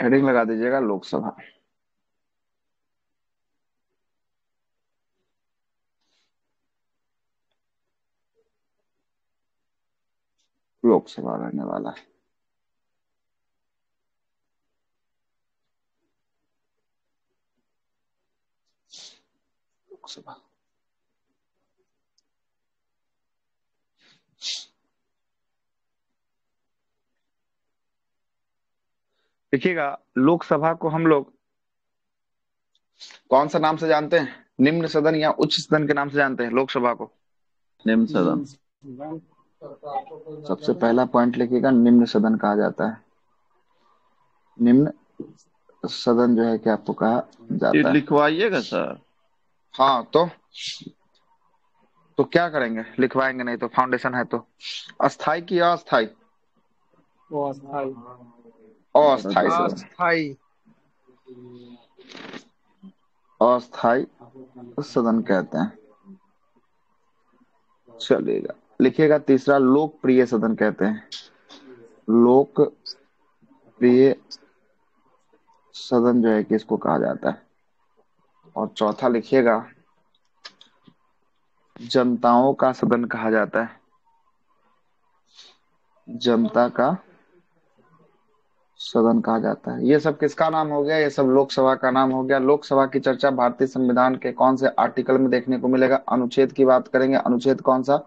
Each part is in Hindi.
हेडिंग लगा दीजिएगा लोकसभा। लोकसभा रहने वाला है। लोकसभा। देखिएगा, लोकसभा को हम लोग कौन सा नाम से जानते हैं? निम्न सदन या उच्च सदन के नाम से जानते हैं लोकसभा को? निम्न सदन। सबसे पहला पॉइंट लिखिएगा, निम्न सदन कहा जाता है। निम्न सदन जो है कि आपको कहा ये जाता है। लिखवाइएगा सर। हाँ, तो क्या करेंगे? लिखवाएंगे नहीं तो? फाउंडेशन है तो। अस्थाई की अस्थाई? वो अस्थाई। अस्थाई सदन। अस्थाई। अस्थाई सदन कहते हैं। चलिएगा, लिखिएगा तीसरा, लोकप्रिय सदन कहते हैं। लोकप्रिय सदन जो है कि इसको कहा जाता है। और चौथा लिखिएगा, जनताओं का सदन कहा जाता है। जनता का सदन कहा जाता है। ये सब किसका नाम हो गया? ये सब लोकसभा का नाम हो गया। लोकसभा की चर्चा भारतीय संविधान के कौन से आर्टिकल में देखने को मिलेगा? अनुच्छेद की बात करेंगे। अनुच्छेद कौन सा?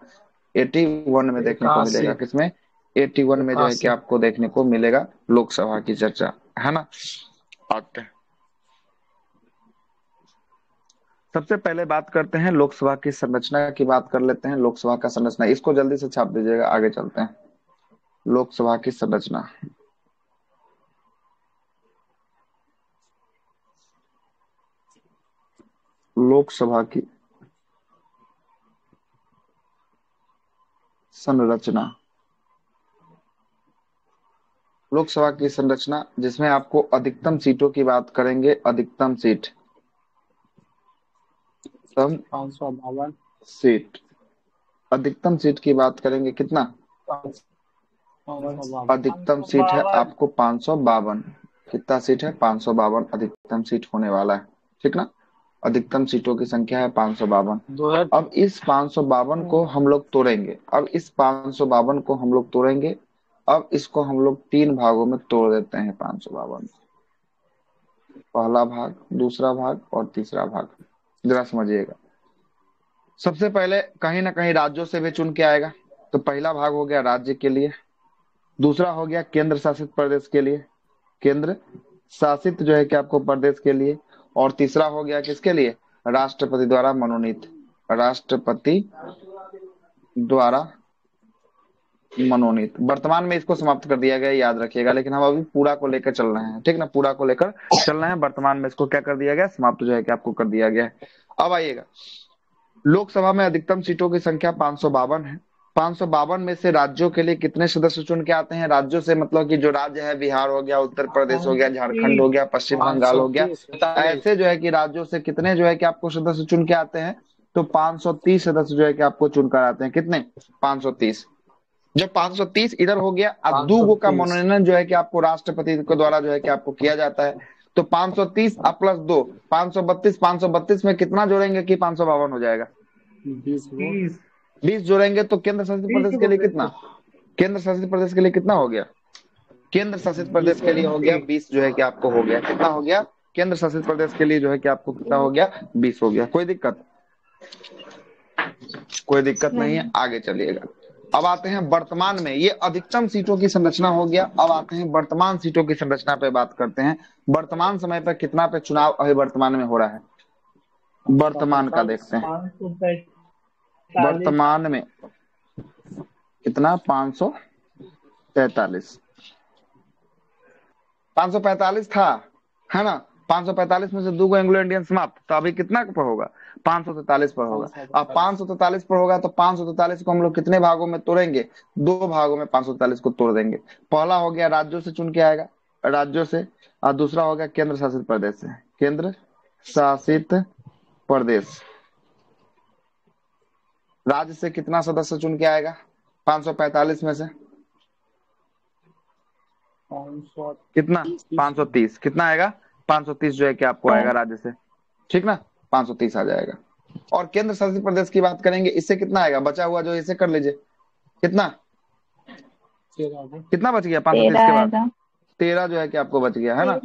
81 में देखने को मिलेगा। 81। किसमें? 81 में जो है कि 81। आपको देखने को मिलेगा लोकसभा की चर्चा, है ना? आते हैं, सबसे पहले बात करते हैं लोकसभा की संरचना की। बात कर लेते हैं लोकसभा का संरचना। इसको जल्दी से छाप दीजिएगा, आगे चलते हैं। लोकसभा की संरचना। लोकसभा की संरचना। लोकसभा की संरचना जिसमें आपको अधिकतम सीटों की बात करेंगे। अधिकतम सीट, तम 552। सीट, अधिकतम सीट की बात करेंगे। कितना? 552। अधिकतम सीट है आपको 552। कितना सीट है? 552 अधिकतम सीट होने वाला है। ठीक ना? अधिकतम सीटों की संख्या है 552। 2000। अब इस 552 को हम लोग तोड़ेंगे। अब इस 552 को हम लोग तोड़ेंगे। अब इसको हम लोग तीन भागों में तोड़ देते हैं। 552, पहला भाग, दूसरा भाग और तीसरा भाग। जरा समझिएगा। सबसे पहले कहीं ना कहीं राज्यों से भी चुन के आएगा। तो पहला भाग हो गया राज्य के लिए, दूसरा हो गया केंद्र शासित प्रदेश के लिए, केंद्र शासित जो है कि आपको प्रदेश के लिए, और तीसरा हो गया किसके लिए? राष्ट्रपति द्वारा मनोनीत, राष्ट्रपति द्वारा मनोनीत। वर्तमान में इसको समाप्त कर दिया गया, याद रखिएगा। लेकिन हम अभी पूरा को लेकर चल रहे हैं, ठीक ना? पूरा को लेकर चल रहे हैं। वर्तमान में इसको क्या कर दिया गया? समाप्त जो है कि आपको कर दिया गया है। अब आइएगा, लोकसभा में अधिकतम सीटों की संख्या 552 है। 552 में से राज्यों के लिए कितने सदस्य चुन के आते हैं? राज्यों से मतलब कि जो राज्य है, बिहार हो गया, उत्तर प्रदेश हो गया, झारखंड हो गया, पश्चिम बंगाल हो गया, 530। 45। ऐसे जो है कि राज्यों से कितने जो है कि आपको सदस्य चुन के आते हैं? तो 530 सदस्य जो है कि आपको चुनकर आते हैं। कितने? 530। जब 530 इधर हो गया, अब दो गो का 530। मनोनयन जो है कि आपको राष्ट्रपति के द्वारा जो है कि आपको किया जाता है। तो 530 अब प्लस 2, 532। 532 में कितना जोड़ेंगे कि 552 हो जाएगा? 20 वोट। 20 जोड़ेंगे तो केंद्र शासित प्रदेश के लिए कितना? केंद्र शासित प्रदेश के लिए कितना हो गया? केंद्र शासित प्रदेश 20 के लिए हो गया 20। 20 जो है कि आपको हो गया। कितना हो गया? केंद्र शासित प्रदेश के लिए जो है कि आपको कितना हो गया? 20 हो गया। कोई दिक्कत? कोई दिक्कत नहीं है। आगे चलिएगा। अब आते हैं वर्तमान में। ये अधिकतम सीटों की संरचना हो गया। अब आते हैं वर्तमान सीटों की संरचना पे बात करते हैं। वर्तमान समय पर कितना पे चुनाव अभी वर्तमान में हो रहा है? वर्तमान का 545। देखते हैं। 545। वर्तमान में कितना? 543। 545 था, है ना? 545 में से दो गो एंग्लो इंडियन समाप्त, तो अभी कितना पर होगा? 543 पर होगा। अब 545। 543 पर होगा तो 543 को हम लोग कितने भागों में तोड़ेंगे? दो भागों में 543 को तोड़ देंगे। पहला हो गया राज्यों से चुन के आएगा, राज्यों से, और दूसरा हो गया केंद्र शासित प्रदेश से, केंद्र शासित प्रदेश। राज्य से कितना सदस्य चुन के आएगा 545 में से? 500 कितना 530 कितना आएगा 530 जो है कि आपको आएगा राज्य से, ठीक ना 530 आ जाएगा। और केंद्र शासित प्रदेश की बात करेंगे, इससे कितना आएगा बचा हुआ जो इसे कर लीजिए, कितना 13 कितना बच गया 530 के बाद 13 जो है कि आपको बच गया है ना।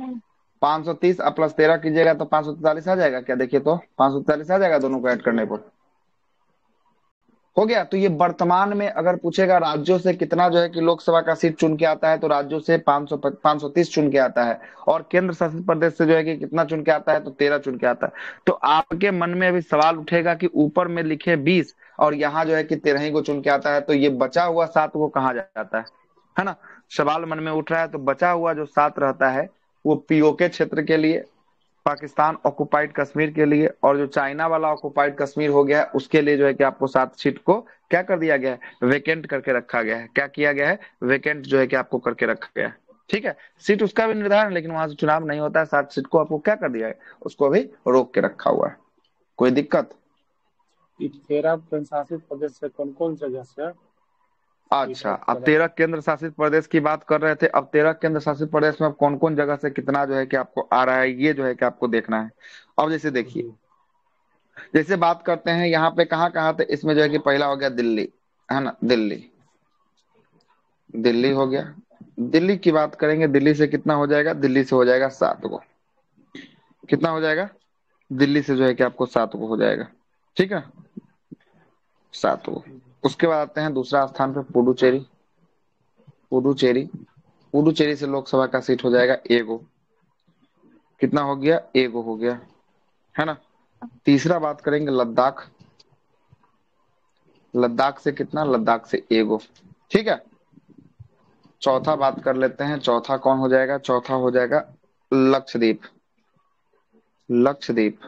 530 प्लस 13 कीजिएगा तो 543 आ जाएगा क्या, देखिए तो 543 आ जाएगा दोनों को ऐड करने पर, हो गया। तो ये वर्तमान में अगर पूछेगा राज्यों से कितना जो है कि लोकसभा का सीट चुन के आता है, तो राज्यों से 530 चुन के आता है, और केंद्र शासित प्रदेश से जो है कि कितना चुन के आता है, तो 13 चुन के आता है। तो आपके मन में अभी सवाल उठेगा कि ऊपर में लिखे 20 और यहाँ जो है कि 13 ही को चुन के आता है, तो ये बचा हुआ 7 को कहाँ जाता है ना। सवाल मन में उठ रहा है, तो बचा हुआ जो 7 रहता है वो पीओके क्षेत्र के लिए, पाकिस्तान ऑक्युपाइड कश्मीर के लिए, और जो चाइना वाला ऑक्युपाइड कश्मीर हो गया है उसके लिए जो है कि आपको 7 सीट को क्या कर दिया गया है, वेकेंट करके रखा गया है। क्या किया गया है, वेकेंट जो है कि आपको करके रखा गया है, ठीक है। सीट उसका भी निर्धारण, लेकिन वहां से चुनाव नहीं होता है, 7 सीट को आपको क्या कर दिया है, उसको अभी रोक के रखा हुआ है। कोई दिक्कत? 13 केंद्र शासित प्रदेश से कौन कौन से जगह से अच्छा, अब 13 केंद्र शासित प्रदेश की बात कर रहे थे, अब 13 केंद्र शासित प्रदेश में कौन कौन जगह से कितना जो है कि आपको आ रहा है, ये जो है कि आपको देखना है। अब जैसे देखिए, जैसे बात करते हैं यहाँ पे कहाँ कहाँ थे, इसमें जो है कि पहला हो गया दिल्ली, है ना, दिल्ली, दिल्ली हो गया। दिल्ली की बात करेंगे, दिल्ली से कितना हो जाएगा, दिल्ली से हो जाएगा 7 को, कितना हो जाएगा, दिल्ली से जो है कि आपको 7 को हो जाएगा, ठीक है, 7 को। उसके बाद आते हैं दूसरा स्थान पे पुडुचेरी, पुडुचेरी, पुडुचेरी से लोकसभा का सीट हो जाएगा एगो, कितना हो गया, एगो हो गया, है ना। तीसरा बात करेंगे लद्दाख, लद्दाख से कितना, लद्दाख से एगो, ठीक है। चौथा बात कर लेते हैं, चौथा कौन हो जाएगा, चौथा हो जाएगा लक्षद्वीप, लक्षद्वीप,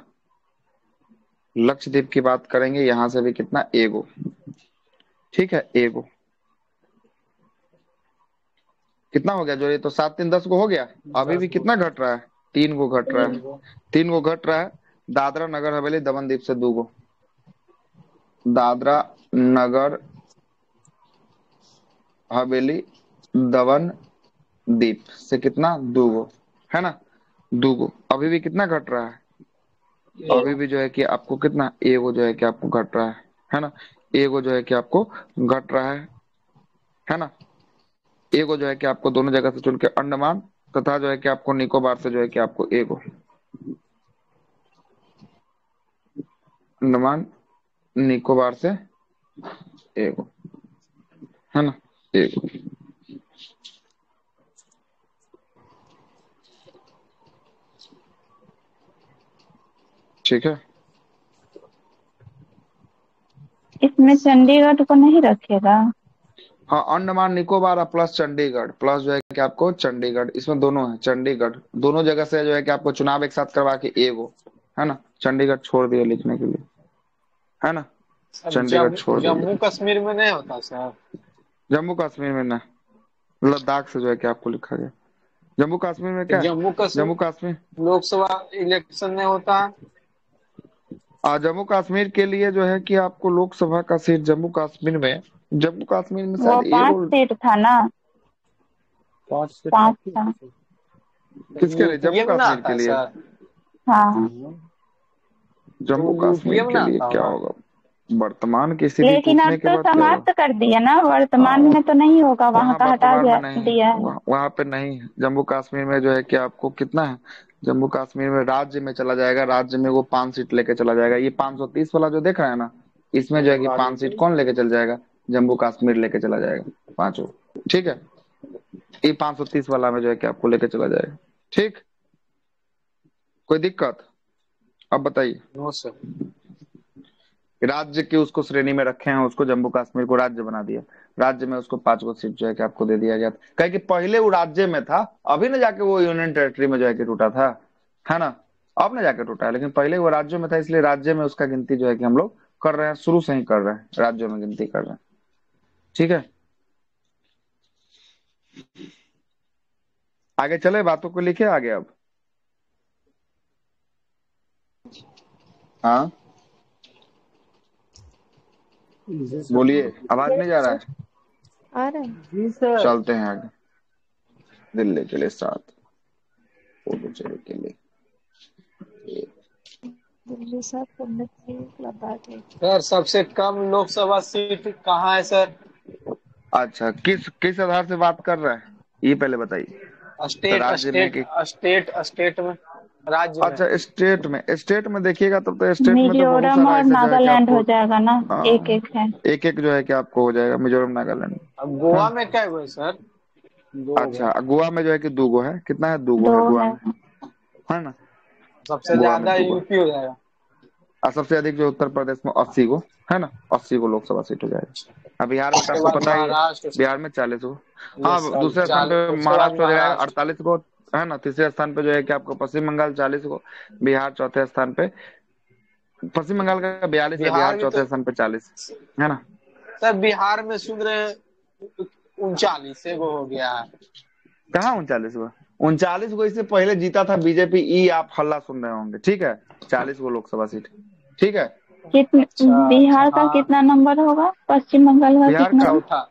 लक्षद्वीप की बात करेंगे, यहां से भी कितना, एगो, ठीक है, एगो, कितना हो गया जो, ये तो 7 3 10 को हो गया। अभी भी कितना घट रहा है, 3 को घट रहा है, 3 को घट रहा है। दादरा नगर हवेली दमन दीप से 2 गो, दादरा नगर हवेली दमन दीप से कितना, 2 गो, है ना, 2 गो। अभी भी कितना घट रहा है, अभी भी जो है कि आपको कितना, एगो जो है कि आपको घट रहा है ना, एगो जो है कि आपको घट रहा है ना। एगो जो है कि आपको दोनों जगह से चुन के, अंडमान तथा जो है कि आपको निकोबार से जो है कि आपको एगो, अंडमान निकोबार से एगो, है ना, एगो, ठीक है। इसमें चंडीगढ़ को नहीं रखेगा? हाँ, अंडमान निकोबार और प्लस चंडीगढ़, प्लस जो है कि आपको चंडीगढ़, इसमें दोनों है, चंडीगढ़ दोनों जगह से जो है कि आपको चुनाव एक साथ करवा के एगो, है ना, चंडीगढ़ छोड़ दिया लिखने के लिए, है ना, सर चंडीगढ़ छोड़ जम्मू दिया। कश्मीर में नहीं होता सर? जम्मू कश्मीर में ना, लद्दाख से जो है कि आपको लिखा गया, जम्मू कश्मीर में क्या, जम्मू जम्मू कश्मीर कश्मीर, लोकसभा इलेक्शन में होता है। जम्मू कश्मीर के लिए जो है कि आपको लोकसभा का सीट जम्मू कश्मीर में, जम्मू कश्मीर में वो शायद 5 एगो, सीट था ना, 5 से 5 काफी था। किसके लिए, जम्मू यूपीए में ना कश्मीर आता के है लिए, सर? हाँ, जम्मू तो यूपीए कश्मीर में के ना लिए आता है क्या सर? होगा, वर्तमान की स्थिति लेकिन अब पूछने के तो बाद क्या होगा। समाप्त कर दिया ना, वर्तमान हाँ, में तो नहीं होगा, वहां वहाँ का हटा वर्तमान में नहीं है, दिया है। वहाँ पे नहीं है। जम्मू कश्मीर में जो है कि आपको कितना है, जम्मू कश्मीर में राज्य में चला जाएगा, राज्य में वो 5 सीट लेके चला जाएगा। ये 530 वाला जो देख रहा है ना, इसमें जो है कि 5 सीट कौन लेके चल जाएगा, जम्मू कश्मीर लेके चला जाएगा, पांचों, ठीक है। ये 530 वाला में जो है कि आपको लेके चला जाएगा, ठीक। कोई दिक्कत? अब बताइए, नो सर। राज्य की उसको श्रेणी में रखे हैं, उसको जम्मू कश्मीर को राज्य बना दिया, राज्य में उसको 5 गो सीट जो है कि आपको दे दिया गया था, कहे कि पहले वो राज्य में था, अभी ना जाके वो यूनियन टेरिटरी में जो है कि टूटा था, है ना, अब ना जाके टूटा है, लेकिन पहले वो राज्य में था, इसलिए राज्य में उसका गिनती जो है कि हम लोग कर रहे हैं, शुरू से ही कर रहे हैं, राज्यों में गिनती कर रहे हैं, ठीक है। आगे चले, बातों को लिखे आगे अब। हाँ, बोलिए, आवाज नहीं जा रहा है, आ रहा है। जी सर। चलते हैं आगे। दिल्ली के लिए 7, पुडुचेरी के लिए 1। दिल्ली सर, पुडुचेरी, लद्दाख एक। सर सबसे कम लोकसभा सीट कहाँ है सर? अच्छा, किस किस आधार से बात कर रहे हैं ये पहले बताइए। तो स्टेट राज्य में स्टेट कि स्टेट में, राज्य में। अच्छा, स्टेट में देखिएगा तब तो स्टेट में तो बहुत मिजोरम सारा और ऐसे जो है कि नागालैंड आपको हो जाएगा ना, एक एक है। एक एक जो है कि आपको हो जाएगा, मिजोरम नागालैंड। अब गोवा हाँ, में क्या हुआ सर? दो अच्छा, गए। गोवा में जो है कि 2 गो है। कितना है? 2 गो दो है गोवा है। में, है ना। सबसे गोवा में ज्यादा 2 गो है। यूपी हो जाएगा। और सबसे अधिक जो उत्तर प्रदेश में 80 गो, है ना। 80 गो लोकसभा सीट हो जाएगा। अब बिहार में तो उसके आपको बाद पता ही है, महाराष्ट्र। बिहार में 40 गो। हाँ, यस सर, दूसरे स्थान पे उसके बाद महाराष्ट्र हो जाएगा महाराष्ट्र। 48 गो, है ना। तीसरे स्थान पे जो है कि आपको पश्चिम बंगाल 40 गो। बिहार चौथे स्थान पे, पश्चिम बंगाल का 42 है, बिहार बिहार भी तो चौथे स्थान पे 40, है ना। सर, बिहार में सुन रहे हैं 39 गो हो गया है। कहाँ 39 गो? 39 गो इससे पहले जीता था बीजेपी। ई आप हल्ला सुन रहे होंगे, ठीक है। 40 गो लोकसभा सीट, ठीक है। कितने? अच्छा अच्छा, बिहार का हाँ। कितना नंबर होगा? पश्चिम बंगाल का बिहार कितना? का, चौथा।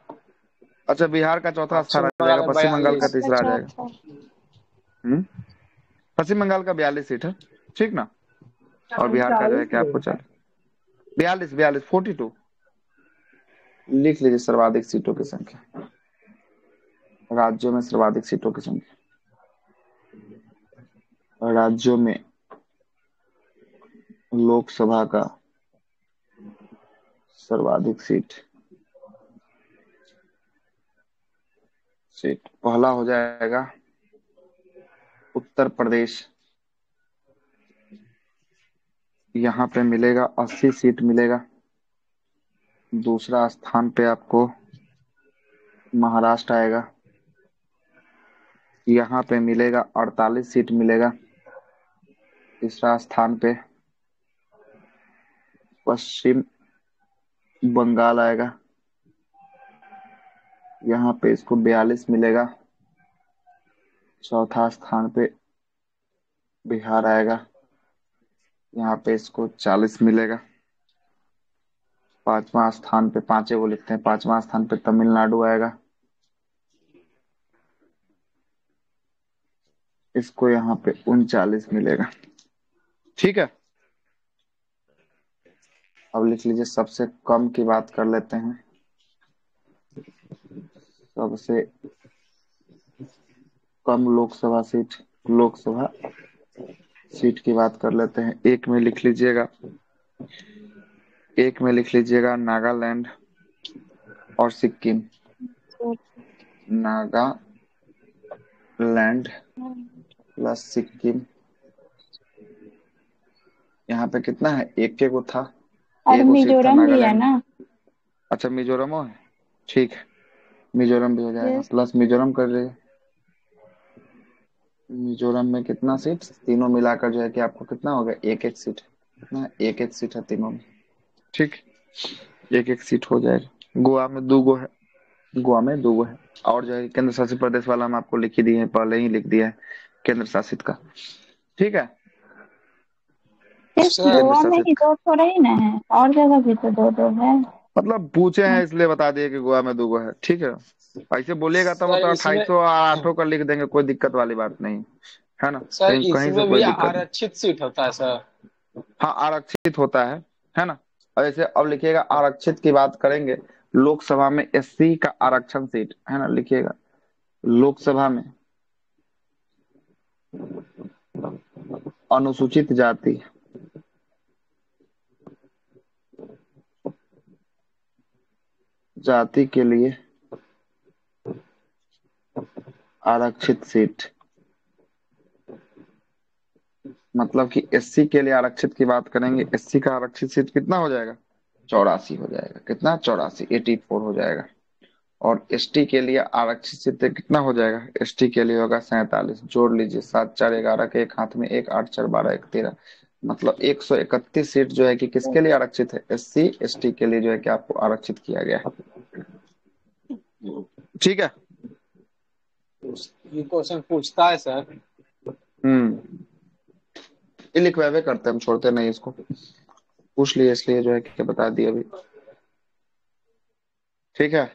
अच्छा, बिहार का चौथा स्थान पश्चिम आ बंगाल जाएगा, में पश्चिम बंगाल का 42। अच्छा तीसरा आ जाएगा। चौथा। हम्म पश्चिम बंगाल का 42 सीट है, ठीक ना। और बिहार का जो है कि आपको 40, 42 42 लिख लीजिए। सर्वाधिक सीटों की संख्या, राज्यों में सर्वाधिक सीटों की संख्या, राज्यों में लोकसभा का सर्वाधिक सीट पहला हो जाएगा उत्तर प्रदेश। यहाँ पे मिलेगा 80 सीट मिलेगा। दूसरा स्थान पे आपको महाराष्ट्र आएगा, यहाँ पे मिलेगा 48 सीट मिलेगा। तीसरा स्थान पे पश्चिम बंगाल आएगा, यहाँ पे इसको 42 मिलेगा। चौथा स्थान पे बिहार आएगा, यहाँ पे इसको 40 मिलेगा। पांचवा स्थान पे, पांचे को लिखते हैं, पांचवा स्थान पे तमिलनाडु आएगा, इसको यहाँ पे 39 मिलेगा, ठीक है। अब लिख लीजिए, सबसे कम की बात कर लेते हैं। सबसे कम लोकसभा सीट की बात कर लेते हैं। एक में लिख लीजिएगा, नागालैंड और सिक्किम। नागालैंड प्लस सिक्किम, यहाँ पे कितना है? एक वो था, और एक वो सीट था मिजोरम भी है नागालैंड। ना। अच्छा, मिजोरम है, ठीक है। मिजोरम भी हो जाएगा, यस। प्लस मिजोरम कर लीजिए। मिजोरम में कितना सीट? तीनों मिलाकर जो है कि आपको कितना होगा? एक एक सीट, कितना? एक एक सीट है तीनों में, ठीक। एक एक सीट हो जाएगा। गोवा में 2 गो है, और जो है केंद्र शासित प्रदेश वाला हम आपको लिख ही दिए हैं, पहले ही लिख दिया है केंद्र शासित का, ठीक है। सिर्फ सर केंद्र गोवा में ही शासित, दो थोड़ा ही ना है, और जगह भी तो दो दो है। मतलब पूछे हैं इसलिए बता दिए कि गोवा में 2 गो है, ठीक है। ऐसे बोलिएगा तब सर तो इसमें 2800 और 800 का लिख देंगे, कोई दिक्कत वाली बात नहीं, है ना। सर कहीं कहीं से इसमें भी कोई दिक्कत नहीं। आरक्षित सीट होता है सर। हाँ, आरक्षित होता है ना। और ऐसे अब लिखिएगा, आरक्षित की बात करेंगे। लोकसभा में एससी का आरक्षण सीट, है ना, लिखिएगा। लोकसभा में अनुसूचित जाति के लिए आरक्षित सीट, मतलब कि एससी के लिए आरक्षित की बात करेंगे। एससी का आरक्षित सीट कितना हो जाएगा? 84 हो जाएगा। कितना? 84, 84 हो जाएगा। और एसटी के लिए आरक्षित सीट कितना हो जाएगा? एसटी के लिए होगा 47। जोड़ लीजिए, 7 4 11 के एक हाथ में एक, 8 4 12 1 13, मतलब 131 सीट जो है कि किसके लिए आरक्षित है? एससी एसटी के लिए जो है कि आपको आरक्षित किया गया है, ठीक है। ये क्वेश्चन पूछता है सर। ये लिखवावे करते हैं, हम छोड़ते नहीं इसको। पूछ लिए इसलिए जो है कि बता दिया अभी, ठीक है।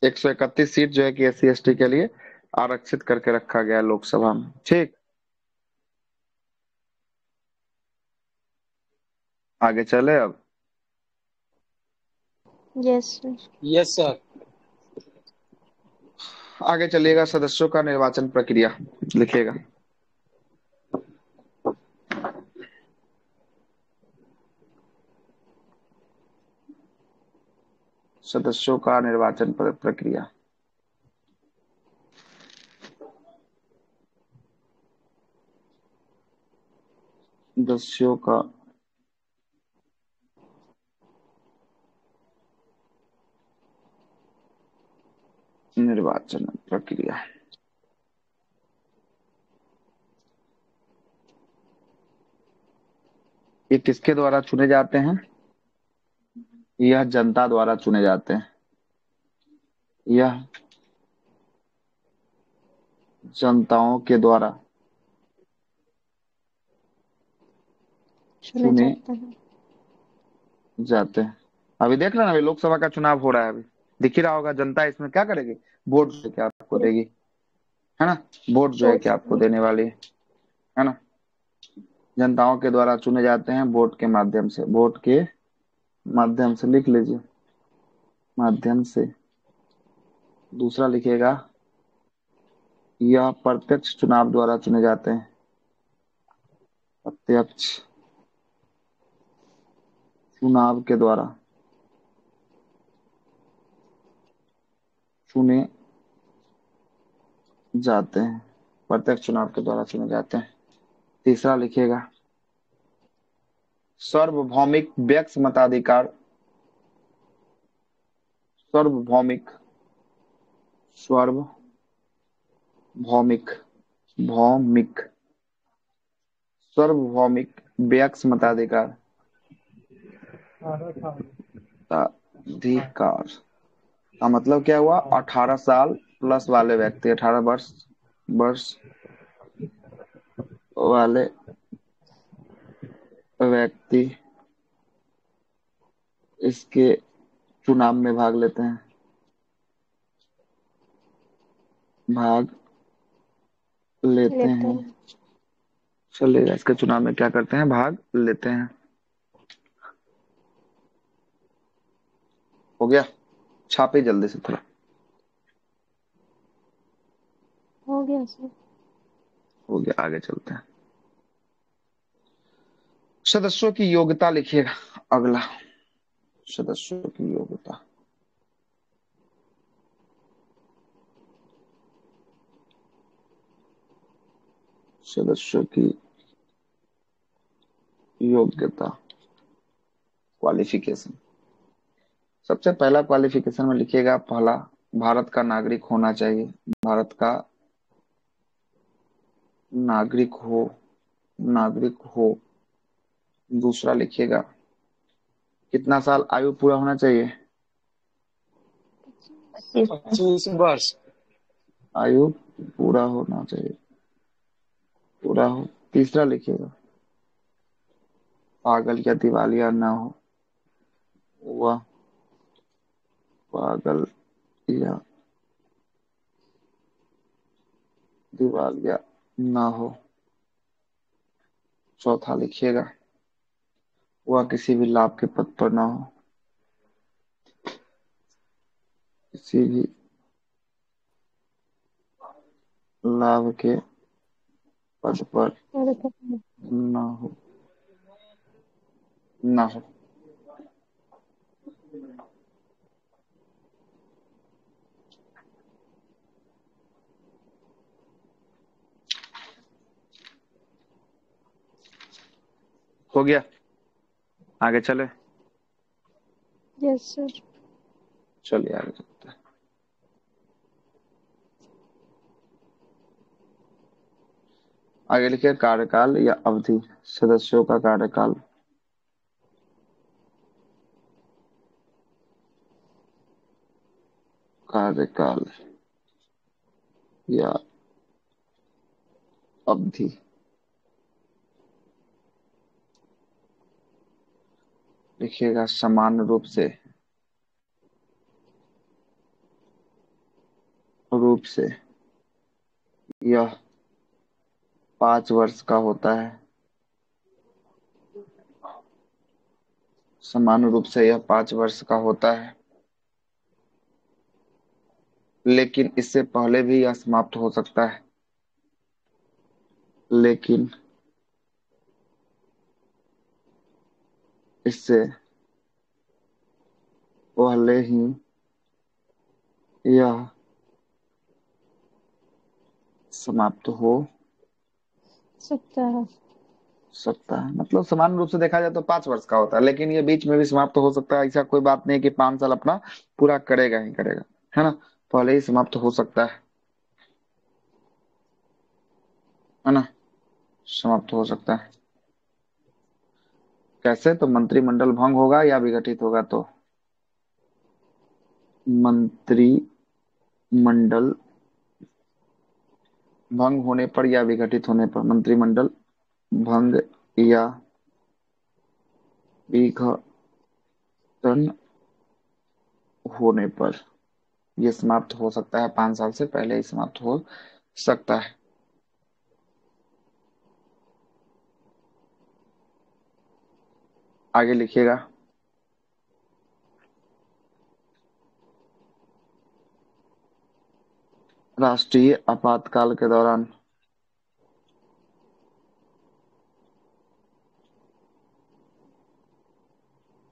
131 सीट जो है कि एससी एसटी के लिए आरक्षित करके रखा गया है लोकसभा में। ठीक, आगे चले अब। Yes sir. Yes sir. आगे चलिएगा, सदस्यों का निर्वाचन प्रक्रिया लिखिएगा। सदस्यों का निर्वाचन प्रक्रिया। सदस्यों का निर्वाचन प्रक्रिया। ये किसके द्वारा चुने जाते हैं? यह जनता द्वारा चुने जाते हैं। यह जनताओं के द्वारा चुने चुने जाते हैं। जाते हैं। अभी देख रहे हैं, अभी लोकसभा का चुनाव हो रहा है, अभी दिख ही रहा होगा। जनता इसमें क्या करेगी? वोट जो है क्या आपको देगी, है ना? वोट जो है वोट क्या आपको देने वाली है ना? जनताओं के द्वारा चुने जाते हैं वोट के माध्यम से। वोट के माध्यम से लिख लीजिए, माध्यम से। दूसरा लिखिएगा, यह प्रत्यक्ष चुनाव द्वारा चुने जाते हैं। प्रत्यक्ष चुनाव के द्वारा चुने जाते हैं। प्रत्यक्ष चुनाव के द्वारा चुने जाते हैं। तीसरा लिखिएगा, सार्वभौमिक व्यक्ति मताधिकार। सार्वभौमिक, सार्वभौमिक, भौमिक, सार्वभौमिक व्यक्ति मताधिकार। अधिकार का मतलब क्या हुआ? 18 साल प्लस वाले व्यक्ति, 18 वर्ष वर्ष वाले व्यक्ति इसके चुनाव में भाग लेते हैं। भाग लेते लेते हैं। हैं। चलिएगा, इसके चुनाव में क्या करते हैं? भाग लेते हैं। हो गया? छापे जल्दी से थोड़ा। हो गया सर। हो गया, आगे चलते हैं। सदस्यों की योग्यता लिखिएगा। अगला, सदस्यों की योग्यता। सदस्यों की योग्यता, क्वालिफिकेशन। सबसे पहला क्वालिफिकेशन में लिखिएगा, पहला, भारत का नागरिक होना चाहिए। भारत का नागरिक हो, नागरिक हो। दूसरा लिखिएगा, कितना साल आयु पूरा होना चाहिए? 25 साल। 25 वर्ष। आयु पूरा होना चाहिए, पूरा हो। तीसरा लिखिएगा, पागल या दिवालिया ना हो। वह पागल या दिवालिया ना हो। चौथा लिखिएगा, वह किसी भी लाभ के पद पर ना हो। किसी भी लाभ के पद पर ना हो, ना हो। हो गया? आगे चले। Yes sir. चलिए आगे चलते हैं। आगे लिखिए, कार्यकाल या अवधि। सदस्यों का कार्यकाल। कार्यकाल या अवधि। लिखिएगा, समान रूप से यह 5 वर्ष का होता है। सामान्य रूप से यह 5 वर्ष का होता है, लेकिन इससे पहले भी यह समाप्त हो सकता है। लेकिन इससे पहले ही यह समाप्त हो सकता है। सकता है, मतलब सामान्य रूप से देखा जाए तो 5 वर्ष का होता है, लेकिन ये बीच में भी समाप्त हो सकता है। ऐसा कोई बात नहीं कि 5 साल अपना पूरा करेगा ही करेगा, है ना। पहले ही समाप्त हो सकता है ना, समाप्त हो सकता है। कैसे? तो मंत्रिमंडल भंग होगा या विघटित होगा तो मंत्रिमंडल भंग होने पर या विघटित होने पर, मंत्रिमंडल भंग या विघटन होने पर यह समाप्त हो सकता है। 5 साल से पहले ही समाप्त हो सकता है। आगे लिखिएगा। राष्ट्रीय आपातकाल के दौरान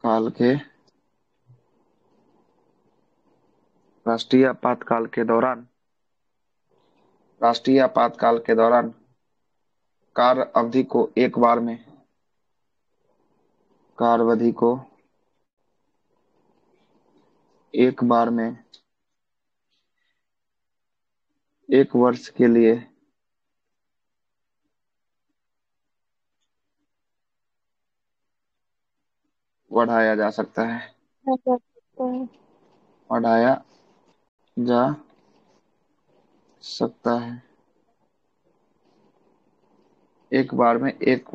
काल के राष्ट्रीय आपातकाल के दौरान राष्ट्रीय आपातकाल के दौरान कार्य अवधि को एक बार में कार्य अवधि को एक बार में 1 वर्ष के लिए बढ़ाया जा सकता है। ऐसा सकता है। बढ़ाया जा सकता है। एक बार में एक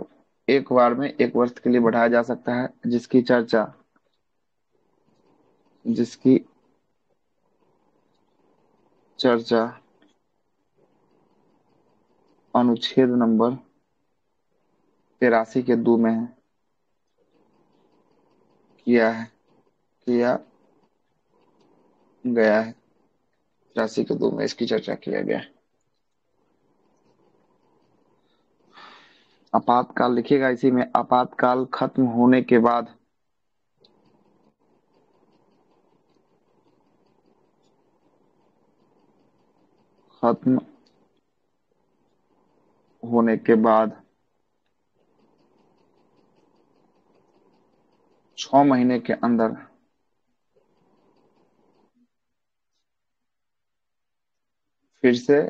बार में 1 वर्ष के लिए बढ़ाया जा सकता है, जिसकी चर्चा अनुच्छेद नंबर 83 के 2 में किया गया है। 83 के 2 में इसकी चर्चा किया गया है। आपातकाल लिखिएगा इसी में। आपातकाल खत्म होने के बाद खत्म होने के बाद 6 महीने के अंदर फिर से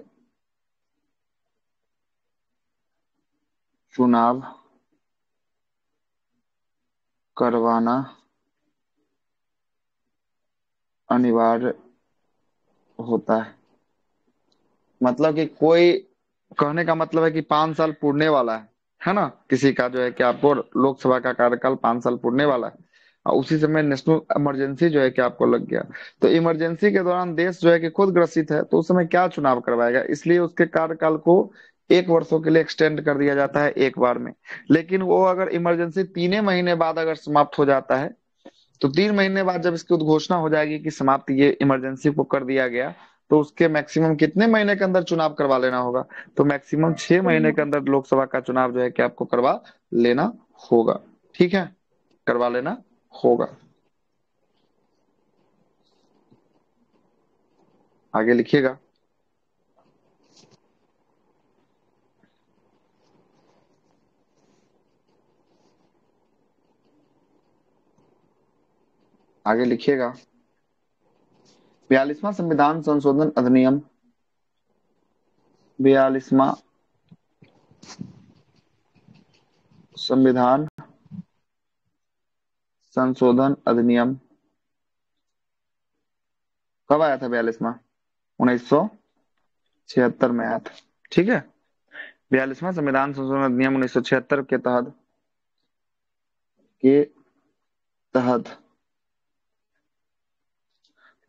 चुनाव करवाना अनिवार्य होता है। मतलब कि कोई, कहने का मतलब है कि 5 साल पूरने वाला है ना, किसी का जो है कि आपको लोकसभा का कार्यकाल 5 साल पूरने वाला है और उसी समय नेशनल इमरजेंसी जो है कि आपको लग गया। तो इमरजेंसी के दौरान देश जो है कि खुद ग्रसित है, तो उस समय क्या चुनाव करवाएगा, इसलिए उसके कार्यकाल को 1 वर्षों के लिए एक्सटेंड कर दिया जाता है एक बार में। लेकिन वो अगर इमरजेंसी 3 महीने बाद अगर समाप्त हो जाता है, तो 3 महीने बाद जब इसकी उद्घोषणा हो जाएगी कि समाप्त ये इमरजेंसी को कर दिया गया, तो उसके मैक्सिमम कितने महीने के अंदर चुनाव करवा लेना होगा? तो मैक्सिमम 6 महीने के अंदर लोकसभा का चुनाव जो है कि आपको करवा लेना होगा। ठीक है, करवा लेना होगा। आगे लिखिएगा। आगे लिखिएगा। 42वां संविधान संशोधन अधिनियम 42वां संविधान संशोधन अधिनियम कब आया था? 42वां 1976 में आया था। ठीक है, 42वां संविधान संशोधन अधिनियम 1976 के तहत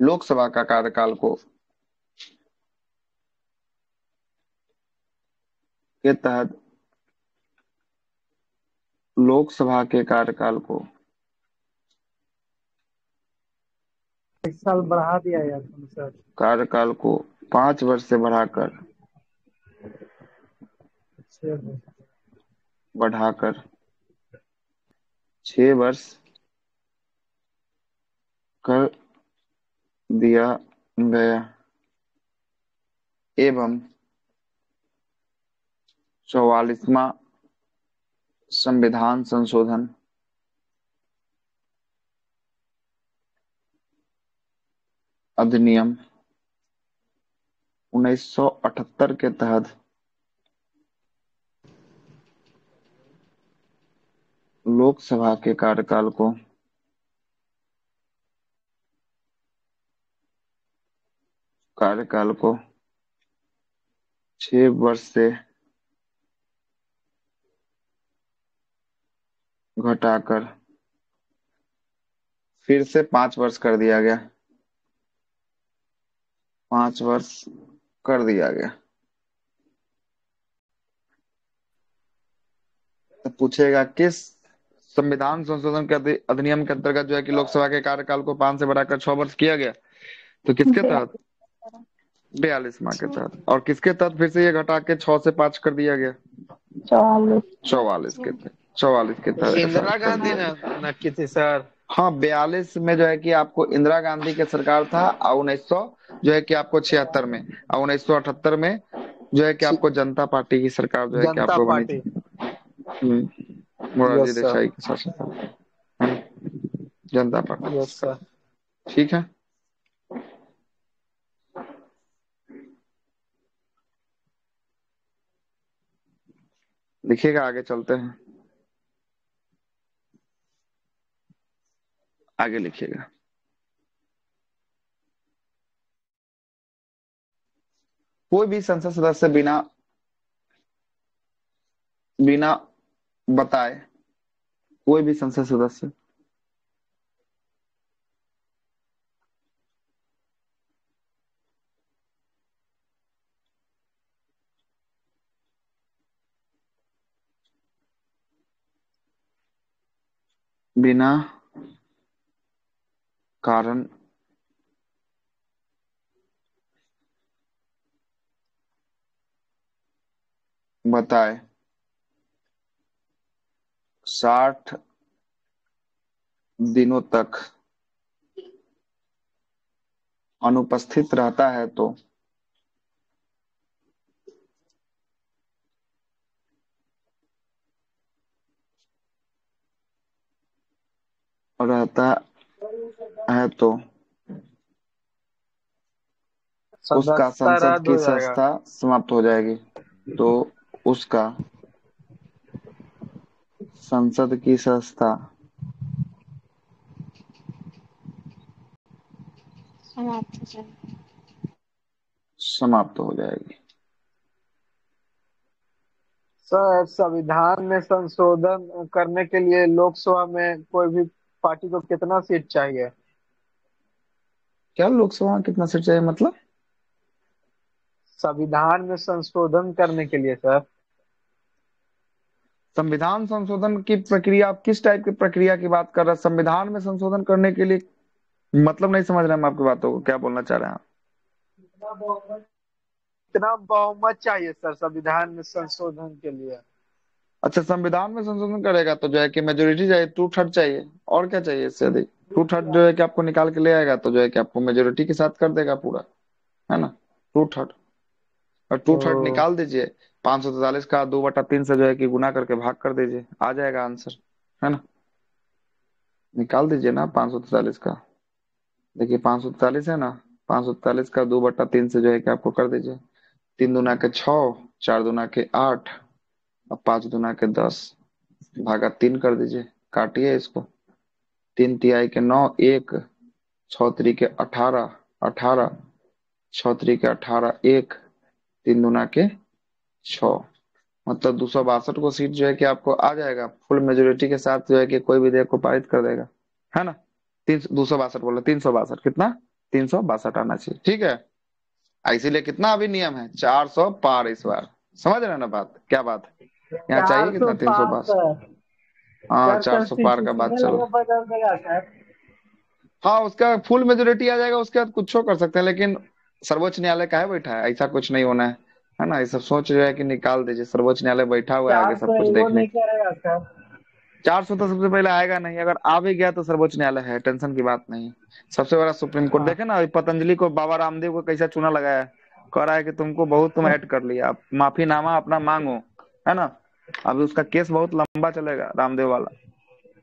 लोकसभा का कार्यकाल को के तहत लोकसभा के कार्यकाल को 1 साल बढ़ा दिया यार तुम सर। कार्यकाल को 5 वर्ष से बढ़ाकर 6 वर्ष कर दिया गया एवं 44वां संविधान संशोधन अधिनियम 1978 के तहत लोकसभा के कार्यकाल को 6 वर्ष से घटाकर फिर से 5 वर्ष कर दिया गया। 5 वर्ष कर दिया गया। तो पूछेगा किस संविधान संशोधन के अधिनियम के अंतर्गत जो है कि लोकसभा के कार्यकाल को 5 से बढ़ाकर 6 वर्ष किया गया। तो किसके तहत? 42वां के तहत। और किसके तहत फिर से ये घटा के 6 से 5 कर दिया गया? 44 के तहत। 44 के तहत इंदिरा गांधी ने की थी सर। हाँ, 42 में जो है कि आपको इंदिरा गांधी के सरकार था और 1900 जो है कि आपको 76 में और 1978 में जो है कि आपको जनता पार्टी की सरकार जो है कि आपको बनी थी। मोरारजी देसाई के शासन जनता पार्टी। Yes sir. ठीक है। लिखिएगा, आगे चलते हैं। आगे लिखिएगा। कोई भी संसद सदस्य बिना बताए, कोई भी संसद सदस्य बिना कारण बताए 60 दिनों तक अनुपस्थित रहता है तो उसका संसद की संस्था समाप्त हो जाएगी। तो उसका संसद की संस्था समाप्त हो जाएगी। सर, संविधान में संशोधन करने के लिए लोकसभा में कोई भी पार्टी को कितना सीट चाहिए? क्या लोकसभा में कितना सीट चाहिए मतलब? संविधान में संशोधन करने के लिए सर। संविधान संशोधन की प्रक्रिया, आप किस टाइप की प्रक्रिया की बात कर रहे हैं? संविधान में संशोधन करने के लिए मतलब नहीं समझ रहे हम आपकी बातों को, क्या बोलना चाह रहे हैं आप? कितना बहुमत चाहिए सर संविधान में संशोधन के लिए? अच्छा, संविधान में संशोधन करेगा तो जो है कि मेजोरिटी चाहिए, 2/3 चाहिए। और क्या चाहिए इससे अधिक? 2/3 जो है कि आपको निकाल के ले आएगा तो जो है कि आपको मेजोरिटी के साथ कर देगा पूरा, है ना? 2/3 और 2/3 निकाल दीजिए। 543 का 2/3 से जो है कि गुना करके भाग कर दीजिए, आ जाएगा आंसर, है ना? निकाल दीजिए ना 543 का। देखिए 543 है ना, 543 का 2/3 से जो है कि आपको कर दीजिए। 3 दूना के 6, 4 दूना के 8 और 5 दूना के 10 भागा 3 कर दीजिए। काटिए इसको। 3 तिहाई के 9, 1 6 त्रिक के 18, 18 6 त्रिक के 18, 1 3 दूना के 6, मतलब 262 को सीट जो है कि आपको आ जाएगा। फुल मेजोरिटी के साथ जो है कि कोई विधेयक को पारित कर देगा, है ना? 262 बोला, 362 कितना? 362 आना चाहिए। ठीक है, इसीलिए कितना अभी नियम है? 400 पार इस बार। समझ रहे हैं ना बात, क्या बात है? यहाँ चाहिए चार सौ कितना, 300 पाँच पास? सर। हाँ, सर 400 पार का बात कॉन्स्टिट्यूशनल चल अगर रहा। बदल देगा सर। हाँ, उसका फुल मेजोरिटी आ जाएगा, उसके बाद कुछ कर सकते हैं, लेकिन सर्वोच्च न्यायालय काहे बैठा है? ऐसा कुछ नहीं होना है ना? ये सब सोच रहे हैं कि निकाल दीजिए, सर्वोच्च न्यायालय बैठा हुआ है आगे सब 400 कुछ वो देखने। नहीं करेगा सर। 400 तो सबसे पहले आएगा नहीं, अगर आ भी गया तो सर्वोच्च न्यायालय है, टेंशन की बात नहीं। सबसे बड़ा सुप्रीम कोर्ट, हाँ देखे ना अभी पतंजलि को बाबा रामदेव को कैसा चूना लगाया है। कह रहा है कि तुमको बहुत तुम ऐड कर लिया, आप माफीनामा अपना मांगो, है ना? अभी उसका केस बहुत लंबा चलेगा रामदेव वाला,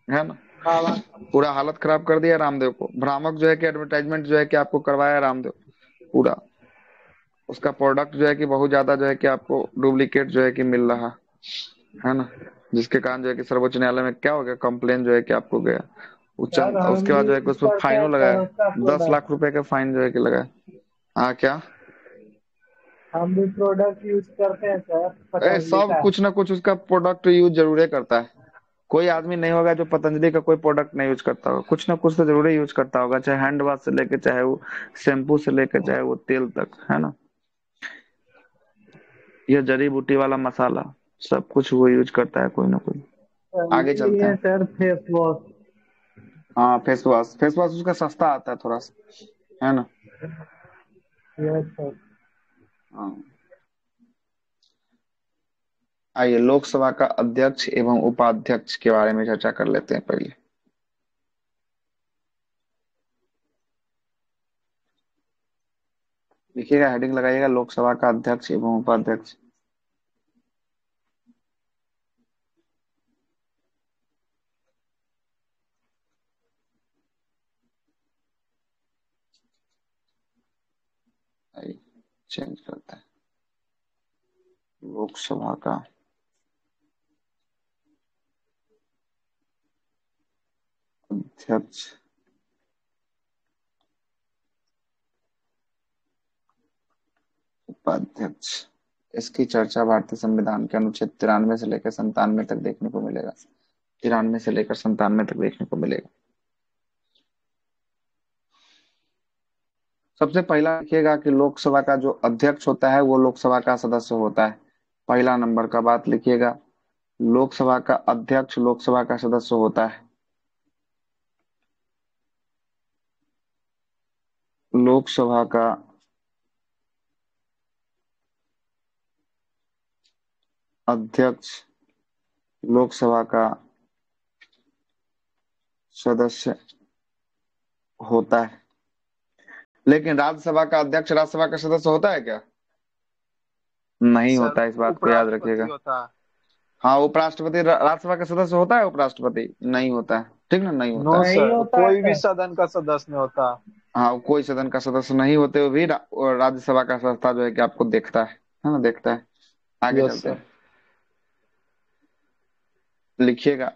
है ना? बाबा। पूरा हालत खराब कर दिया रामदेव को, भ्रामक जो है कि एडवर्टाइजमेंट जो है कि आपको करवाया रामदेव पूरा। उसका प्रोडक्ट जो है कि बहुत ज्यादा जो है कि आपको डुप्लीकेट जो है कि मिल रहा है ना, जिसके कारण जो है कि सर्वोच्च न्यायालय में क्या हो गया, कंप्लेन जो है कि आपको गया उच्च, सर हम उसके बाद भी जो है कि उस पर करते हैं फाइनो सर लगाया, उसका 10 लाख प्रोडक्ट। रुपए का फाइन जो है कि लगाया। हाँ क्या? हम भी प्रोडक्ट यूज करते हैं सर पतंजलि सब का। कुछ ना कुछ उसका प्रोडक्ट यूज जरूर करता है। कोई आदमी नहीं होगा जो पतंजलि का कोई प्रोडक्ट नहीं यूज करता होगा, कुछ ना कुछ तो जरूर यूज करता होगा, चाहे हैंड वॉश से लेके, चाहे वो शैम्पू से लेके, चाहे वो तेल तक, है ना? ये जड़ी बूटी वाला मसाला, सब कुछ वो यूज करता है कोई ना कोई। आगे ले चलते लिए हैं। Sir face wash. हाँ, फेस वॉश, फेस वॉश उसका सस्ता आता है थोड़ा सा, है ना? Yes sir. हाँ। आइए लोकसभा का अध्यक्ष एवं उपाध्यक्ष के बारे में चर्चा कर लेते हैं पहले। लिखिएगा, हेडिंग लगाइएगा, लोकसभा का अध्यक्ष एवं उपाध्यक्ष। आइए चेंज करते हैं, लोकसभा का अध्यक्ष उपाध्यक्ष। इसकी चर्चा भारतीय संविधान के अनुच्छेद 93 से लेकर 97 तक देखने को मिलेगा। 93 से लेकर 97 तक देखने को मिलेगा। सबसे पहला लिखिएगा कि लोकसभा का जो अध्यक्ष होता है वो लोकसभा का सदस्य होता है। पहला नंबर का बात लिखिएगा, लोकसभा का अध्यक्ष लोकसभा का सदस्य होता है। लोकसभा का अध्यक्ष लोकसभा का सदस्य होता है। लेकिन राज्यसभा का अध्यक्ष राज्यसभा का सदस्य होता है क्या? नहीं सर होता है, इस बात को याद उपराष्ट्रपति रखिएगा। होता है। हाँ, उपराष्ट्रपति राज्यसभा का सदस्य होता है, उपराष्ट्रपति नहीं होता है, ठीक ना, नहीं नो होता है। नहीं सर, होता है कोई भी सर। सदन का सदस्य नहीं होता। हाँ, कोई सदन का सदस्य नहीं होते हुए भी राज्यसभा का संस्था जो है कि आपको देखता है ना, देखता है। आगे यस चलते सर। हैं, लिखिएगा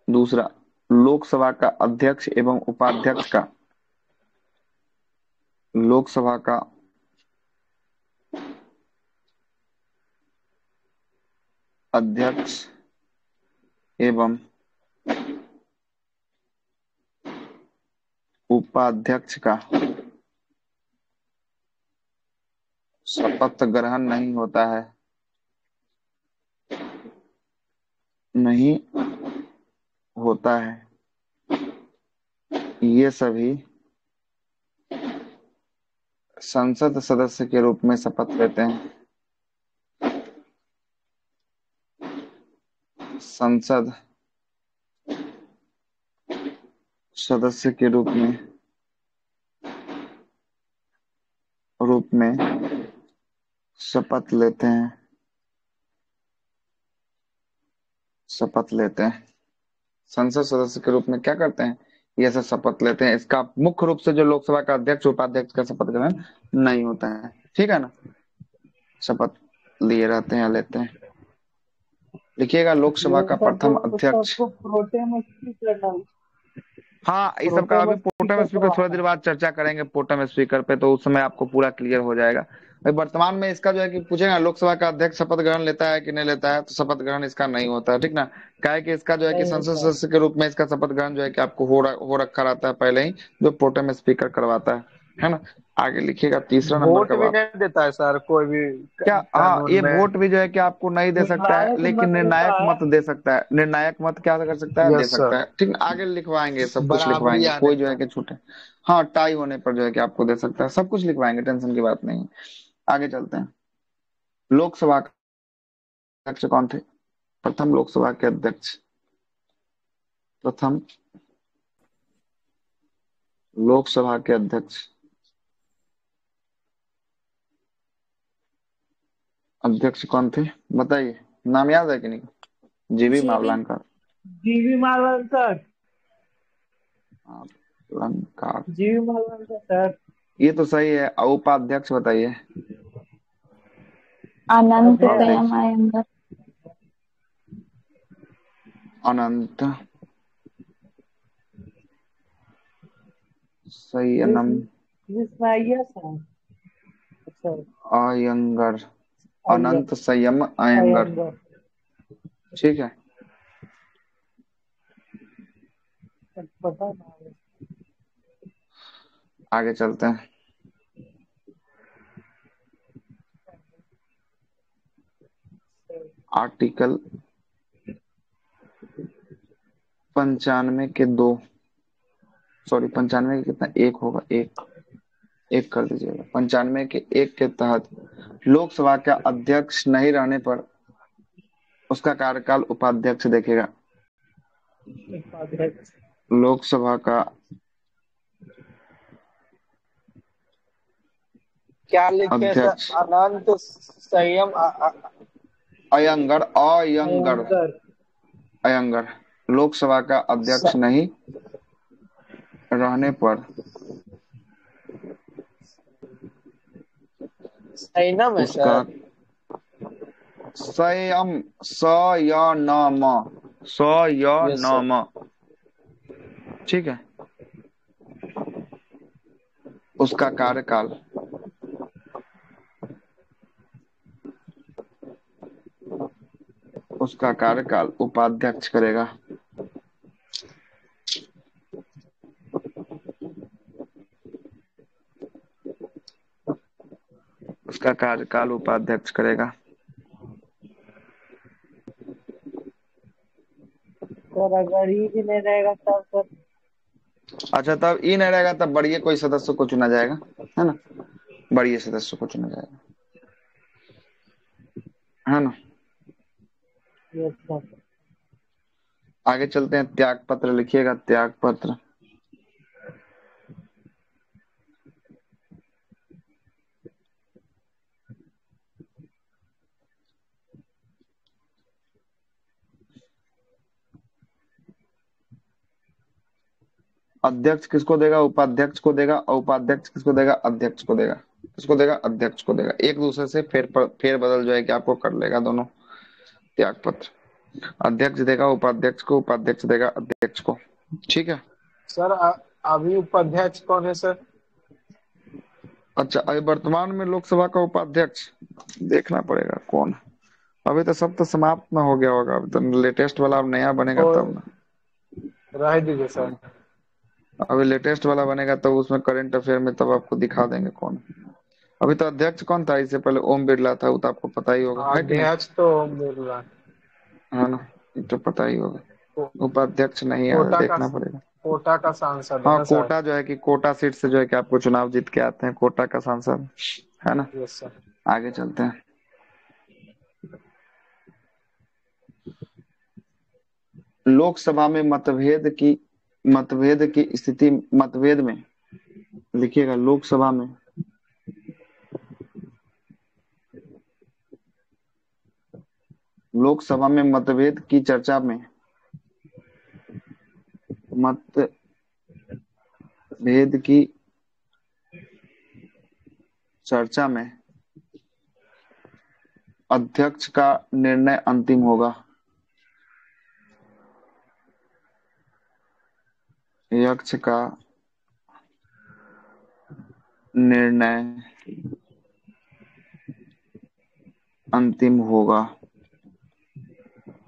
दूसरा, लोकसभा का अध्यक्ष एवं उपाध्यक्ष का, लोकसभा का अध्यक्ष एवं उपाध्यक्ष का शपथ ग्रहण नहीं होता है, नहीं होता है। ये सभी संसद सदस्य के रूप में शपथ लेते हैं। संसद सदस्य के रूप में शपथ लेते हैं, शपथ लेते हैं। संसद सदस्य के रूप में क्या करते हैं? ये सब शपथ लेते हैं। इसका मुख्य रूप से जो लोकसभा का अध्यक्ष उपाध्यक्ष का शपथ ग्रहण नहीं होता है, ठीक है ना? शपथ लिए रहते हैं, लेते हैं। लिखिएगा लोकसभा ये का सर प्रथम तो अध्यक्ष। सबको प्रोटेम स्पीकर। हाँ, इस सब का प्रोटेम अभी पोटम स्पीकर स्पीकर थोड़ी करवाना देर है। बाद चर्चा करेंगे, पोटम स्पीकर पे, तो उस समय आपको पूरा क्लियर हो जाएगा। भाई वर्तमान में इसका जो है कि पूछेगा लोकसभा का अध्यक्ष शपथ ग्रहण लेता है कि नहीं लेता है, तो शपथ ग्रहण इसका नहीं होता है, ठीक ना? क्या है कि इसका जो है कि नहीं संसद होता है। सदस्य के रूप में इसका शपथ ग्रहण जो है कि आपको हो रखा रहता है पहले ही, जो पोटम स्पीकर करवाता है ना? आगे लिखिएगा तीसरा नंबर वोट का भी बात। नहीं देता है सर कोई भी क्या, हाँ, कानून ये में। वोट भी जो है कि आपको नहीं दे सकता है, निर्णायक लेकिन मत निर्णायक देता है। मत दे सकता है। निर्णायक मत क्या कर सकता है, दे यस सर। सकता है। ठीक, आगे लिखवाएंगे, सब कुछ बराबरी लिखवाएंगे, आने कोई जो है पर। कि छूटे। हाँ, टाई होने पर जो है कि आपको दे सकता है, सब कुछ लिखवाएंगे, टेंशन की बात नहीं है। आगे चलते हैं। लोकसभा के अध्यक्ष कौन थे? प्रथम लोकसभा के अध्यक्ष, प्रथम लोकसभा के अध्यक्ष, अध्यक्ष कौन थे? बताइए, नाम याद है कि नहीं? जीवी जीवी मावलंकर। जीवी मालवंकर। मावलंकर, जीवी मालवंकर सर। ये तो सही है। उपाध्यक्ष बताइए। अनंत अध्यक्ष। संयम आयंगर। अनंत संयम विस्मया सर। अच्छा। अयंगर, अय्यर। अनंत संयम अयंगर। अयंगर। ठीक है, पता ना। आगे चलते हैं। आर्टिकल 95 के दो, सॉरी 95 के कितना, एक होगा, एक, एक कर दीजिएगा। 95 के एक के तहत लोकसभा का अध्यक्ष नहीं रहने पर उसका कार्यकाल उपाध्यक्ष देखेगा। अध्यक्ष। लोकसभा का क्या लिखे सर? अध्यक्ष अनंत संयम अयंगर, अयंगर, अयंगर। अयंगर, लोकसभा का अध्यक्ष नहीं रहने पर संयम है उसका सर। संयम, संयम, यस सर। संयम, ठीक है, उसका कार्यकाल उसका कार्यकाल उपाध्यक्ष करेगा। उसका कार्यकाल उपाध्यक्ष करेगा। और अगर ही भी नहीं रहेगा तब सर। अच्छा, तब ई नहीं रहेगा, तब बढ़िया कोई सदस्य को चुना जाएगा, है ना? बढ़िया सदस्य को चुना जाएगा, है ना? Yes sir. आगे चलते हैं। त्याग पत्र लिखिएगा, त्याग पत्र। अध्यक्ष किसको देगा? उपाध्यक्ष को देगा। और उपाध्यक्ष किसको देगा? अध्यक्ष को देगा। किसको देगा? अध्यक्ष को देगा। एक दूसरे से फेर बदल जो है कि आपको कर लेगा दोनों। त्याग पत्र अध्यक्ष देगा उपाध्यक्ष को, उपाध्यक्ष देगा अध्यक्ष को। ठीक है। सर अभी उपाध्यक्ष कौन है सर? अच्छा, अभी वर्तमान में लोकसभा का उपाध्यक्ष देखना पड़ेगा कौन है। अभी तो सब तो समाप्त ना हो गया होगा, अभी तो लेटेस्ट वाला अब नया बनेगा तो तब ना। रह दीजिए सर। अभी लेटेस्ट वाला बनेगा तब उसमें करंट अफेयर में तब आपको दिखा देंगे कौन है। अभी तो अध्यक्ष कौन था? इससे पहले ओम बिरला था, वो तो आपको पता ही होगा, है कि नहीं? अध्यक्ष तो मिल रहा है। हाँ ना, ये तो पता ही होगा। को- उपाध्यक्ष नहीं आया, कोटा का देखना पड़ेगा। कोटा का सांसद है हाँ, ना सर? कोटा जो है कि कोटा सीट से जो है कि आपको चुनाव जीत के आते हैं, कोटा का सांसद, है ना? Yes sir. आगे चलते हैं। लोकसभा में मतभेद की स्थिति, मतभेद में लिखिएगा। लोकसभा में मतभेद की चर्चा में, मतभेद की चर्चा में अध्यक्ष का निर्णय अंतिम होगा। अध्यक्ष का निर्णय अंतिम होगा।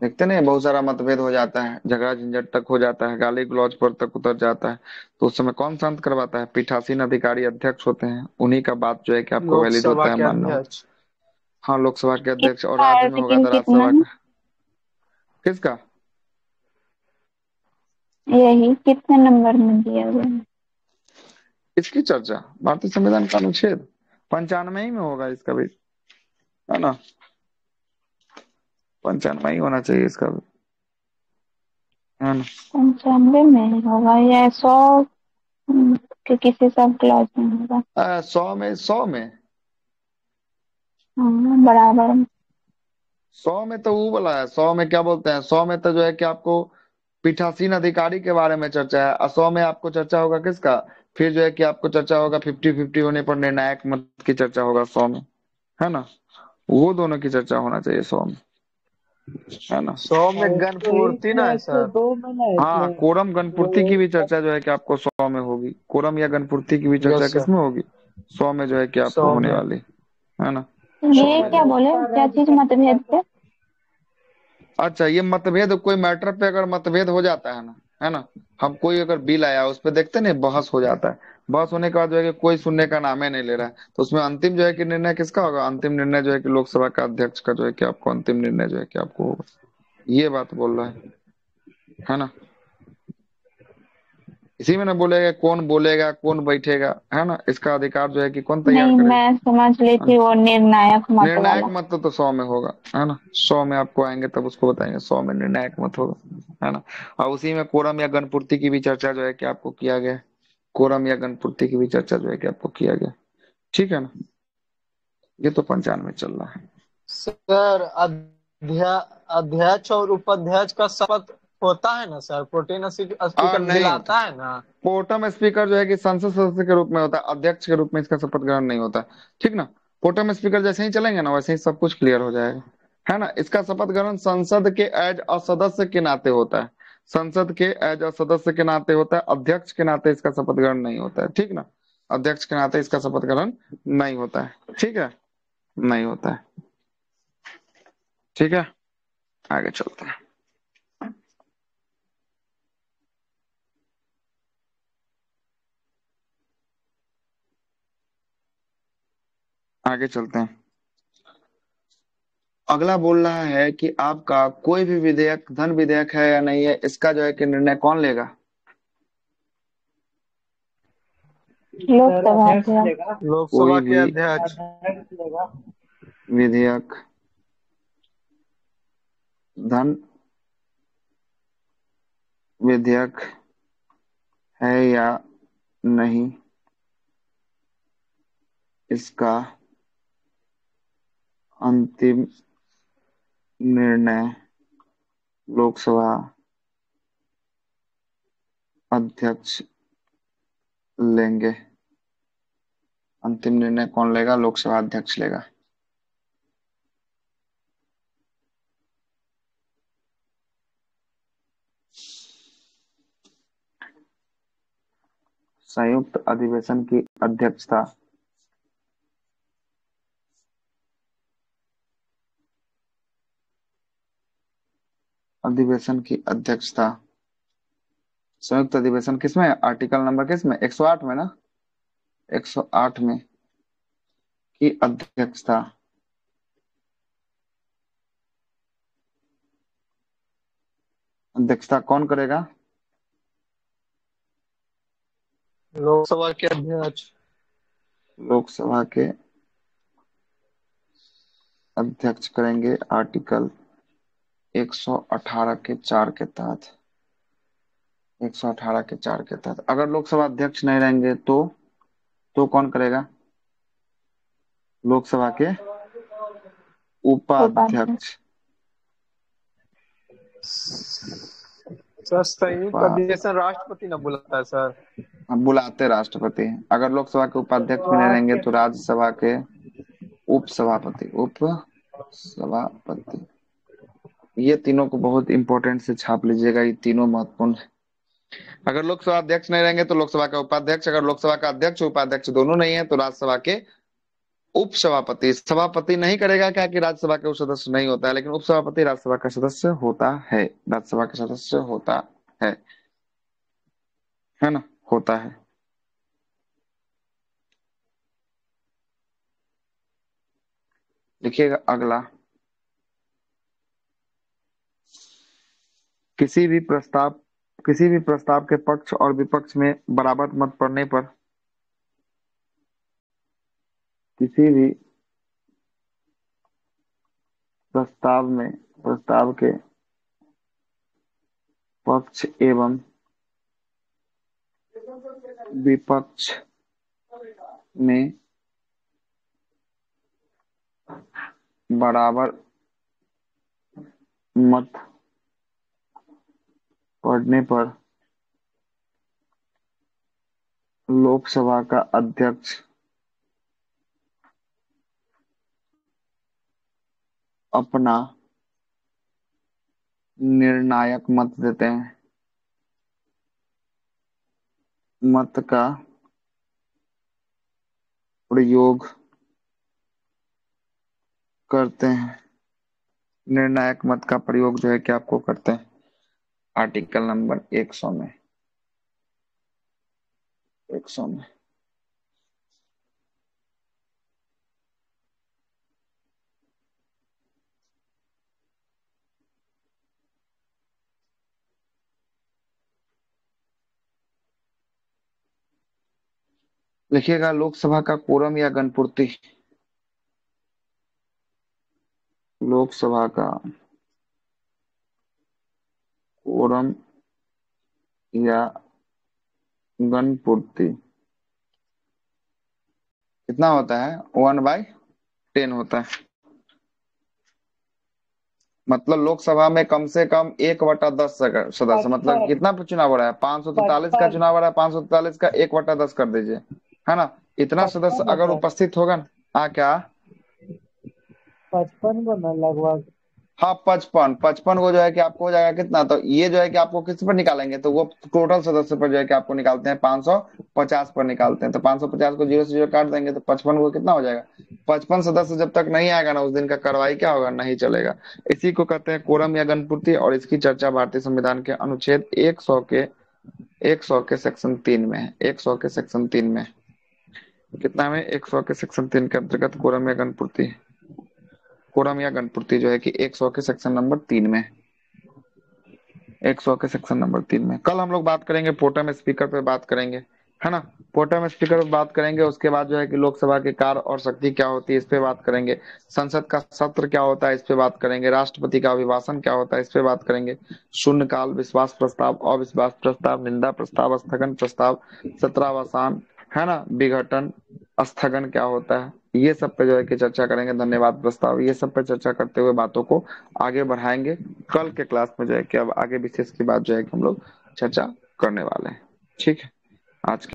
देखते नहीं, बहुत सारा मतभेद हो जाता है, झगड़ा झंझट तक हो जाता है, गाली गलौज पर तक उतर जाता है। तो उस समय कौन शांत करवाता है? पीठासीन अधिकारी अध्यक्ष होते हैं, उन्हीं का बात जो है कि आपको वैलिड लोकसभा होता है, के मानना होता अध्यक्ष। है। हाँ, लोकसभा के अध्यक्ष। और इसका राज्य में होगा आर्टिकल तो कितना राज्यसभा है? का। किसका? यही कितने नंबर में दिया गया है? इसकी चर्चा भारतीय संविधान का अनुच्छेद 95 ही में होगा इसका भी, है ना? 95 ही होना चाहिए इसका भी, है ना? 95 में ही होगा या 100 के किसी सब क्लॉज में होगा? 100 में, 100 में, हाँ, बराबर में। 100 में तो वो वाला है। 100 में क्या बोलते हैं? 100 में तो जो है कि आपको पीठासीन अधिकारी के बारे में चर्चा है। 100 में आपको चर्चा होगा किसका? फिर जो है कि आपको चर्चा होगा 50-50 होने पर निर्णायक मत की चर्चा होगा 100 में, है ना? वो दोनों की चर्चा होना चाहिए 100 में, है ना? 100 में और गणपूर्ति ना है सर? 102 में ना हाँ, इसमें कोरम गणपूर्ति की जो भी चर्चा जो है कि आपको 100 में होगी। कोरम या गणपूर्ति की भी चर्चा यस सर। किसमें होगी? 100 में जो है कि 100 आपको होने में। वाली, है ना? 100 ये में क्या जो। बोले, क्या चीज मतभेद पे? अच्छा, ये मतभेद, कोई मैटर पे अगर मतभेद हो जाता है ना, है ना, हम कोई अगर बिल आया उस पे देखते हैं ना, बहस हो जाता है। बहस होने के बाद जो है कि कोई सुनने का नाम ही नहीं ले रहा है, तो उसमें अंतिम जो है कि निर्णय किसका होगा? अंतिम निर्णय जो है कि लोकसभा का अध्यक्ष का जो है कि आपको अंतिम निर्णय जो है कि आपको होगा। ये बात बोल रहा है ना? इसी में ना बोलेगा कौन बोलेगा, कौन बैठेगा, है ना? इसका अधिकार जो है कि कौन तैयार नहीं, करेगा? मैं समझ ली है थी ना? वो निर्णायक मत निर्णायक वाला। मत तो 100 में होगा, है ना? 100 में आपको आएंगे तब उसको बताएंगे 100 में निर्णायक मत होगा, है ना? और उसी में कोरम या गणपूर्ति की भी चर्चा जो है कि आपको किया गया है। कोरम या गणपूर्ति की भी चर्चा जो है कि आपको किया गया। ठीक है ना? ये तो 95 चल रहा है। सर अध्यक्ष और उपाध्यक्ष का शपथ होता है ना सर? प्रोटेन स्पीकर नहीं होता। दिलाता है ना? पोटम स्पीकर जो है कि संसद सदस्य के रूप में होता है, अध्यक्ष के रूप में इसका शपथ ग्रहण नहीं होता। ठीक ना? पोटम स्पीकर जैसे ही चलेंगे ना, वैसे ही सब कुछ क्लियर हो जाएगा, है ना? इसका शपथ ग्रहण संसद के एज अ सदस्य के नाते होता है। संसद के एज अ सदस्य के नाते होता है, अध्यक्ष के नाते इसका शपथ ग्रहण नहीं होता है। ठीक ना? अध्यक्ष के नाते इसका शपथ ग्रहण नहीं होता है। ठीक है? नहीं होता है। ठीक है, आगे चलते हैं। आगे चलते हैं। अगला बोल रहा है कि आपका कोई भी विधेयक धन विधेयक है या नहीं है, इसका जो है कि निर्णय कौन लेगा? सर लोकसभा अध्यक्ष अध्यक्ष। लेगा। लोकसभा कोई के भी अध्यक्ष। अध्यक्ष लेगा। विधेयक धन विधेयक है या नहीं, इसका अंतिम निर्णय लोकसभा अध्यक्ष लेंगे। अंतिम निर्णय कौन लेगा? लोकसभा अध्यक्ष लेगा। संयुक्त अधिवेशन की अध्यक्षता अधिवेशन की अध्यक्षता संयुक्त अधिवेशन किसमें है? आर्टिकल नंबर किसमें? 108 में ना? 108 में की अध्यक्षता अध्यक्षता कौन करेगा? लोकसभा के अध्यक्ष। लोकसभा के अध्यक्ष करेंगे, आर्टिकल 118 के 4 के तहत। 118 के 4 के तहत अगर लोकसभा अध्यक्ष नहीं रहेंगे तो कौन करेगा? लोकसभा के उपाध्यक्ष। उपाध्यक्ष। सर संयुक्त उपा अधिवेशन राष्ट्रपति ना बुलाता है सर? बुलाते राष्ट्रपति हैं। अगर लोकसभा के उपाध्यक्ष भी नहीं रहेंगे तो राज्यसभा के उपसभापति। उपसभापति। ये तीनों को बहुत इंपॉर्टेंट से छाप लीजिएगा, ये तीनों महत्वपूर्ण है। अगर लोकसभा अध्यक्ष नहीं रहेंगे तो लोकसभा का उपाध्यक्ष, अगर लोकसभा का अध्यक्ष उपाध्यक्ष दोनों नहीं है तो राज्यसभा के उपसभापति, सभापति नहीं करेगा क्या कि राज्यसभा के सदस्य नहीं होता है, लेकिन उपसभापति राज्यसभा का सदस्य होता है, राज्यसभा का सदस्य होता है है ना, होता है। लिखिएगा अगला, किसी भी प्रस्ताव के पक्ष और विपक्ष में बराबर मत पड़ने पर, किसी भी प्रस्ताव के पक्ष एवं विपक्ष में बराबर मत पड़ने पर लोकसभा का अध्यक्ष अपना निर्णायक मत देते हैं, मत का प्रयोग करते हैं, निर्णायक मत का प्रयोग जो है कि आपको करते हैं आर्टिकल नंबर 100 में, 100 में। लिखिएगा लोकसभा का कोरम या गणपूर्ति, लोकसभा का कोरम या गणपूर्ति कितना होता है? 1/10 होता है। मतलब लोकसभा में कम से कम 1/10 सदस्य, मतलब कितना चुनाव हो रहा है? 543 का चुनाव हो रहा है, 543 का 1/10 कर दीजिए, है ना। इतना सदस्य अगर उपस्थित होगा ना, क्या 55 को ना लगभग, हाँ 55 को जो है कि आपको हो जाएगा कितना, तो ये जो है कि आपको किस पर निकालेंगे, तो वो टोटल सदस्य पर जो है कि आपको निकालते हैं 550 पर निकालते हैं, तो 550 को 0 से 0 काट देंगे तो 55 को कितना हो जाएगा? 55 सदस्य जब तक नहीं आएगा ना, उस दिन का कार्रवाई क्या होगा? नहीं चलेगा। इसी को कहते हैं कोरम या गणपूर्ति, और इसकी चर्चा भारतीय संविधान के अनुच्छेद 100 के सेक्शन 3 में है, 100 के सेक्शन 3 में। कितना में? 100 के सेक्शन 3 के अंतर्गत कोरम या गणपूर्ति, कोरम या गणपूर्ति जो है कि 100 के सेक्शन नंबर 3 में, 100 के सेक्शन नंबर 3 में। कल हम लोग बात करेंगे पोटम स्पीकर पे बात करेंगे, है ना, पोटम स्पीकर पे बात करेंगे। उसके बाद जो है कि लोकसभा के कार्य और शक्ति क्या होती है, इस पे बात करेंगे। संसद का सत्र क्या होता है, इस पे बात करेंगे। राष्ट्रपति का अभिभाषण क्या होता है, इस पे बात करेंगे। शून्यकाल, विश्वास प्रस्ताव, अविश्वास प्रस्ताव, निंदा प्रस्ताव, स्थगन प्रस्ताव, सत्रावसान, है ना, विघटन, स्थगन क्या होता है, ये सब पे जो है कि चर्चा करेंगे। धन्यवाद प्रस्ताव, ये सब पे चर्चा करते हुए बातों को आगे बढ़ाएंगे। कल के क्लास में जो है कि अब आगे विशेष की बात जो है कि हम लोग चर्चा करने वाले हैं। ठीक है, आज